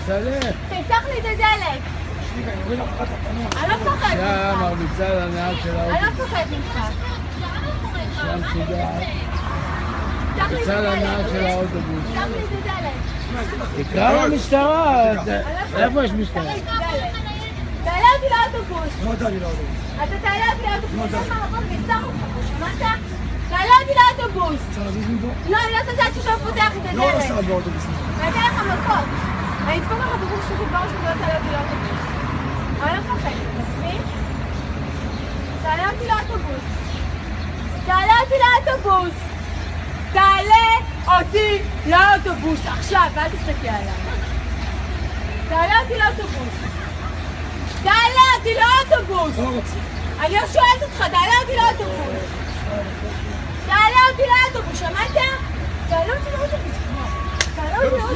מצלם. תפתח לי את הדלת. אני לא מפחד ממך. שם מרביצה לנהג של האוטובוס. אני לא מפחד ממך. שם משוגעת. תפתח לי את מרביצה לנהג הדלת. של האוטובוס. תפתח לי את הדלת. תקרא למשטרה. איפה יש משטרה? תעלה אותי לאוטובוס. לא תעלי לאוטובוס. אתה תעלה אותי לאוטובוס. יש לך מקום ויצח אותך פה, שמעת? תעלה אותי לאוטובוס. אפשר להזיז מפה? לא, אני לא תזעת ששוב פותח את הדלת. לא נסע באוטובוס. אני אתן לך מכות. אני אדפוק לך בגוף שלי בראש ולא תעלה אותי לאוטובוס. אני לא מפחדת, תסכים? תעלה אותי לאוטובוס. תעלה אותי לאוטובוס. תעלה אותי לאוטובוס עכשיו, ואל תסתכל עליי. תעלה אותי לאוטובוס. תעלה אותי לאוטובוס. לא רוצה. אני לא שואלת אותך, תעלה אותי לאוטובוס. תעלה אותי לאוטובוס, שמעת? תעלה אותי לאוטובוס. תעלה אותי לאוטובוס.